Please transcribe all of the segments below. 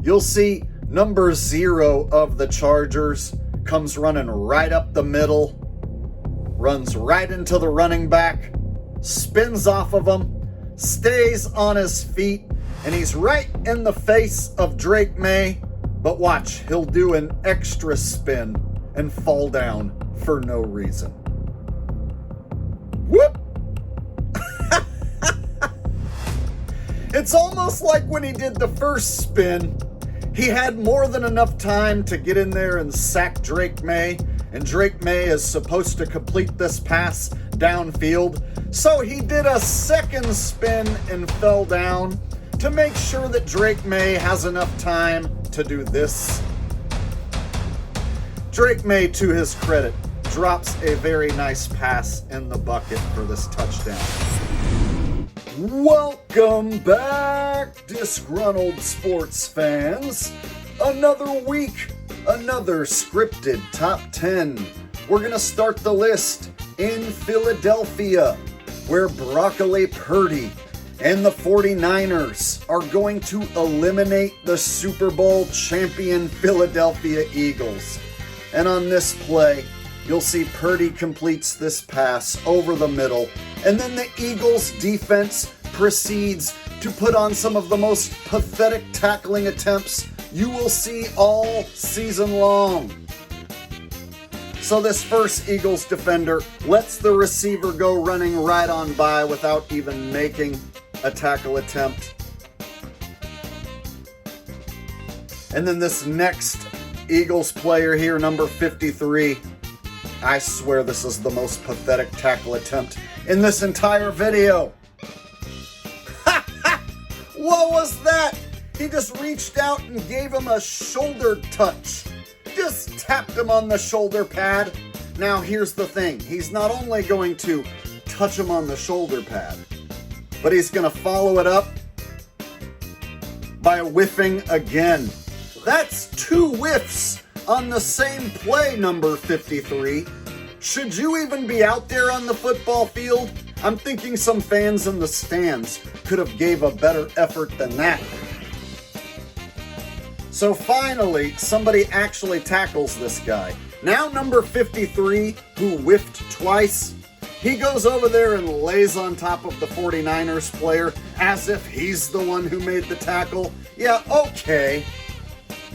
you'll see number 0 of the Chargers comes running right up the middle, runs right into the running back, spins off of him, stays on his feet, and he's right in the face of Drake May. But watch, he'll do an extra spin and fall down for no reason. Whoop! It's almost like when he did the first spin, he had more than enough time to get in there and sack Drake May, and Drake May is supposed to complete this pass downfield. So he did a second spin and fell down to make sure that Drake May has enough time to do this. Drake May, to his credit, drops a very nice pass in the bucket for this touchdown. Welcome back, disgruntled sports fans. Another week, another scripted top 10. We're going to start the list in Philadelphia, where Broccoli Purdy and the 49ers are going to eliminate the Super Bowl champion Philadelphia Eagles. And on this play, you'll see Purdy completes this pass over the middle, and then the Eagles defense proceeds to put on some of the most pathetic tackling attempts you will see all season long. So this first Eagles defender lets the receiver go running right on by without even making a tackle attempt. And then this next Eagles player here, number 53, I swear this is the most pathetic tackle attempt in this entire video. What was that? He just reached out and gave him a shoulder touch. Just tapped him on the shoulder pad. Now here's the thing. He's not only going to touch him on the shoulder pad, but he's going to follow it up by whiffing again. That's 2 whiffs on the same play, number 53. Should you even be out there on the football field? I'm thinking some fans in the stands could have gave a better effort than that. So finally, somebody actually tackles this guy. Now number 53, who whiffed twice, he goes over there and lays on top of the 49ers player as if he's the one who made the tackle. Yeah, okay.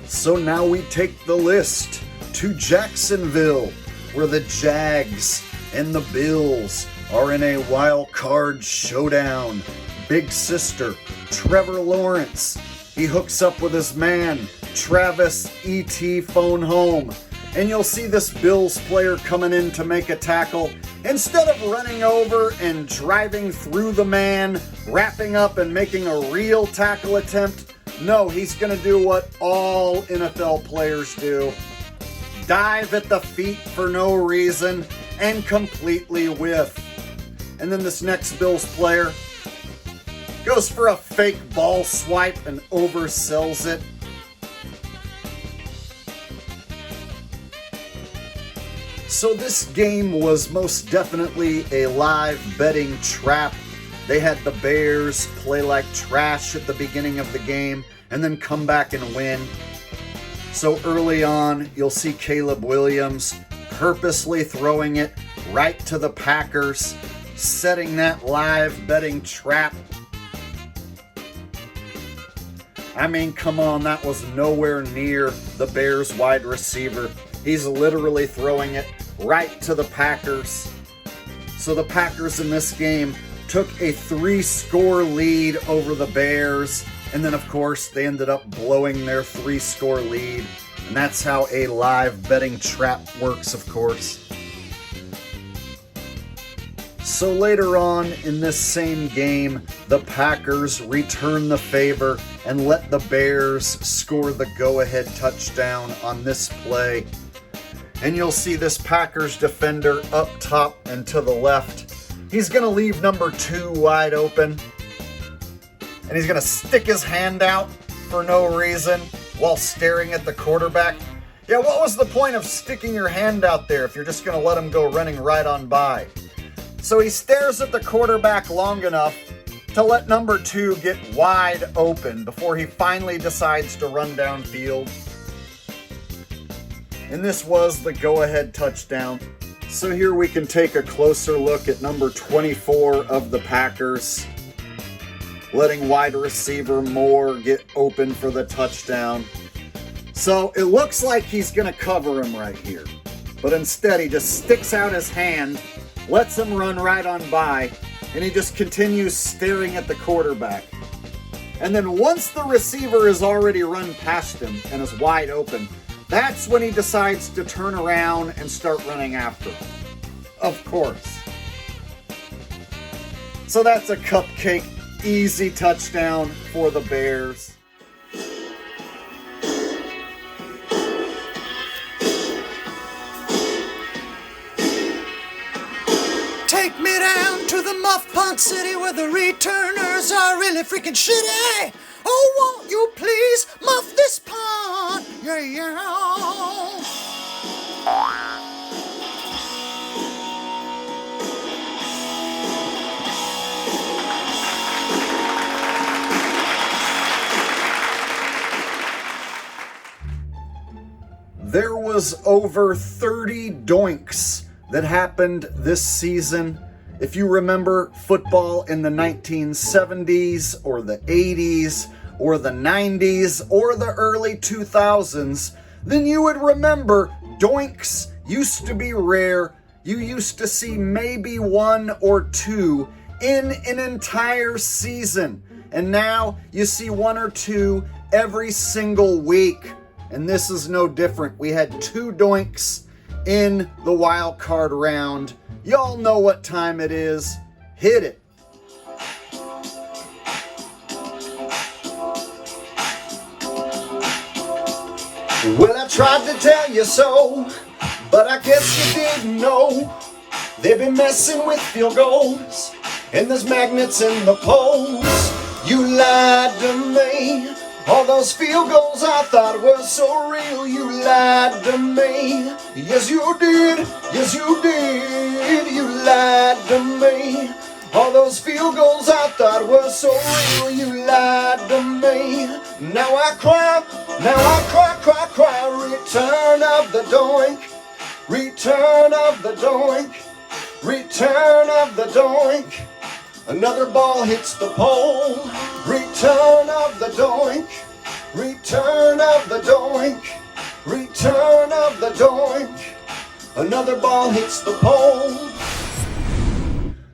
So now we take the list to Jacksonville, where the Jags and the Bills are in a Wildcard showdown. Big sister, Trevor Lawrence, he hooks up with his man, Travis E.T. Phone Home. And you'll see this Bills player coming in to make a tackle. Instead of running over and driving through the man, wrapping up and making a real tackle attempt, no, he's going to do what all NFL players do. Dive at the feet for no reason and completely whiff. And then this next Bills player goes for a fake ball swipe and oversells it. So this game was most definitely a live betting trap. They had the Bears play like trash at the beginning of the game and then come back and win. So early on, you'll see Caleb Williams purposely throwing it right to the Packers, setting that live betting trap. I mean, come on, that was nowhere near the Bears wide receiver. He's literally throwing it right to the Packers. So the Packers in this game took a 3-score lead over the Bears. And then, of course, they ended up blowing their 3-score lead. And that's how a live betting trap works, of course. So later on in this same game, the Packers return the favor and let the Bears score the go-ahead touchdown on this play. And you'll see this Packers defender up top and to the left. He's going to leave number 2 wide open. And he's going to stick his hand out for no reason while staring at the quarterback. Yeah, what was the point of sticking your hand out there if you're just going to let him go running right on by? So he stares at the quarterback long enough to let number 2 get wide open before he finally decides to run downfield. And this was the go-ahead touchdown. So here we can take a closer look at number 24 of the Packers, letting wide receiver Moore get open for the touchdown. So it looks like he's going to cover him right here. But instead he just sticks out his hand, lets him run right on by, and he just continues staring at the quarterback. And then once the receiver has already run past him and is wide open, that's when he decides to turn around and start running after him. Of course. So that's a cupcake, easy touchdown for the Bears. Take me down to the Muff Punt City where the returners are really freaking shitty. Oh, won't you please muff this punt? Yeah, yeah. There was over 30 doinks that happened this season. If you remember football in the 1970s or the 80s or the 90s or the early 2000s, then you would remember doinks used to be rare. You used to see maybe 1 or 2 in an entire season. And now you see 1 or 2 every single week. And this is no different. We had 2 doinks in the wild card round. Y'all know what time it is. Hit it. Well, I tried to tell you so, but I guess you didn't know. They've been messing with field goals, and there's magnets in the poles. You lied to me. All those field goals I thought were so real, you lied to me. Yes, you did. Yes, you did. You lied to me. All those field goals I thought were so real, you lied to me. Now I cry. Now I cry, cry, cry. Return of the doink. Return of the doink. Return of the doink. Another ball hits the pole. Return of the doink. Return of the doink. Return of the doink. Another ball hits the pole.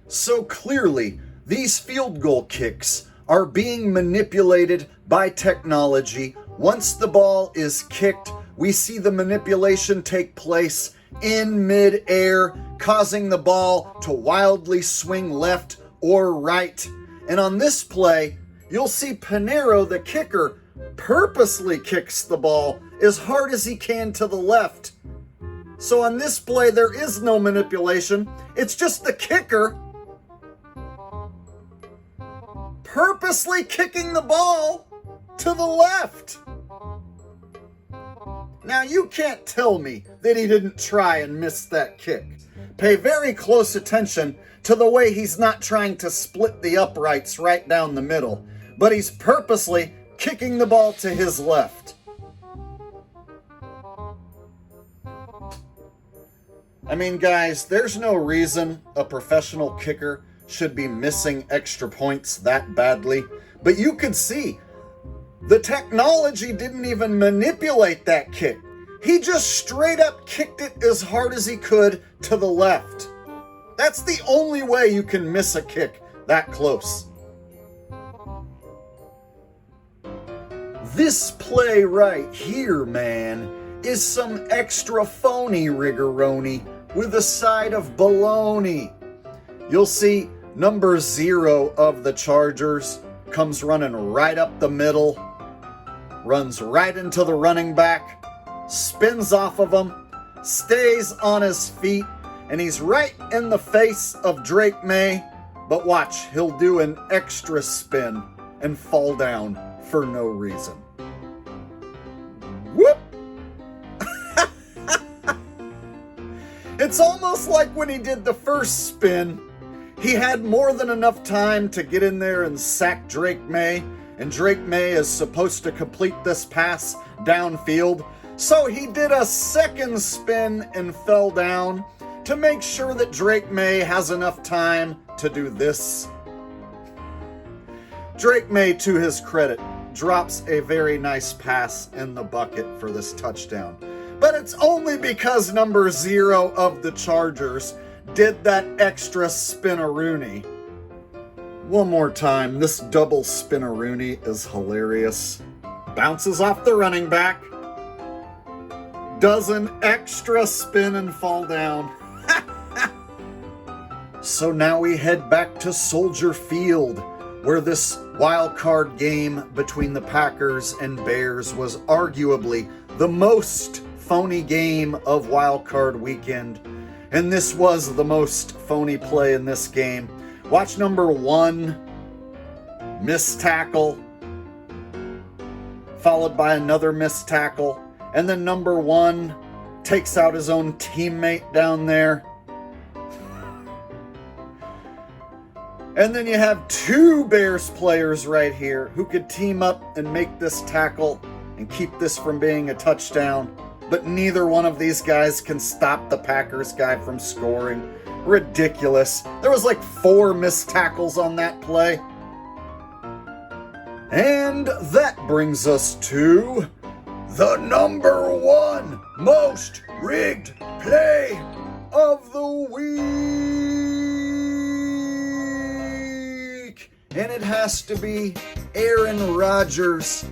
So clearly, these field goal kicks are being manipulated by technology. Once the ball is kicked, we see the manipulation take place in mid-air, causing the ball to wildly swing left or right. And on this play, you'll see Pinheiro, the kicker, purposely kicks the ball as hard as he can to the left. So on this play, there is no manipulation. It's just the kicker purposely kicking the ball to the left. Now you can't tell me that he didn't try and miss that kick. Pay very close attention to the way he's not trying to split the uprights right down the middle, but he's purposely kicking the ball to his left. I mean, guys, there's no reason a professional kicker should be missing extra points that badly, but you could see the technology didn't even manipulate that kick. He just straight up kicked it as hard as he could to the left. That's the only way you can miss a kick that close. This play right here, man, is some extra phony rigoroni with a side of baloney. You'll see number 0 of the Chargers comes running right up the middle, runs right into the running back, spins off of him, stays on his feet, and he's right in the face of Drake May. But watch, he'll do an extra spin and fall down for no reason. Whoop! It's almost like when he did the first spin, He had more than enough time to get in there and sack Drake May, and Drake May is supposed to complete this pass downfield. So he did a second spin and fell down to make sure that Drake May has enough time to do this. Drake May, to his credit, drops a very nice pass in the bucket for this touchdown. But it's only because number 0 of the Chargers did that extra spin-a-rooney. One more time, this double spin-a-rooney is hilarious. Bounces off the running back, does an extra spin and fall down. So now we head back to Soldier Field, where this wild card game between the Packers and Bears was arguably the most phony game of wild card weekend. And this was the most phony play in this game. Watch number 1, missed tackle, followed by another missed tackle, and then number 1 takes out his own teammate down there. And then you have 2 Bears players right here who could team up and make this tackle and keep this from being a touchdown. But neither one of these guys can stop the Packers guy from scoring. Ridiculous. There was like 4 missed tackles on that play. And that brings us to the number 1 most rigged play of the week. And it has to be Aaron Rodgers'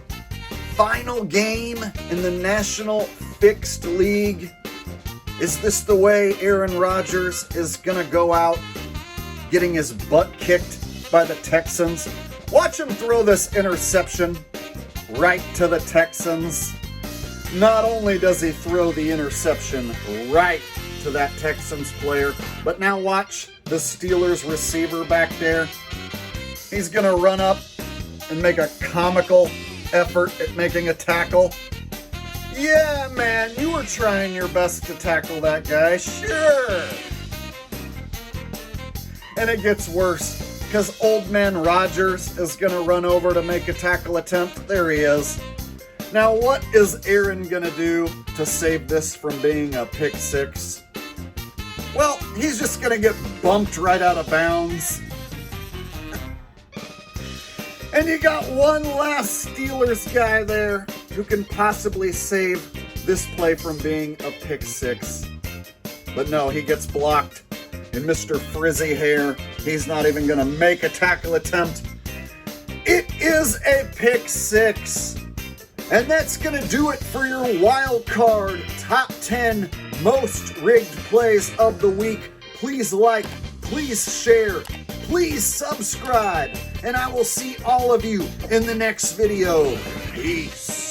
final game in the National Fixed League. Is this the way Aaron Rodgers is going to go out getting his butt kicked by the Texans? Watch him throw this interception right to the Texans. Not only does he throw the interception right to that Texans player, but now watch the Steelers receiver back there. He's going to run up and make a comical effort at making a tackle. Yeah, man, you were trying your best to tackle that guy, sure. And it gets worse, because old man Rodgers is going to run over to make a tackle attempt. There he is. Now, what is Aaron going to do to save this from being a pick six? Well, he's just going to get bumped right out of bounds. And you got one last Steelers guy there who can possibly save this play from being a pick six. But no, he gets blocked. And Mr. Frizzy Hair, he's not even going to make a tackle attempt. It is a pick six. And that's going to do it for your wild card top 10 most rigged plays of the week. Please like, please share, please subscribe, and I will see all of you in the next video. Peace.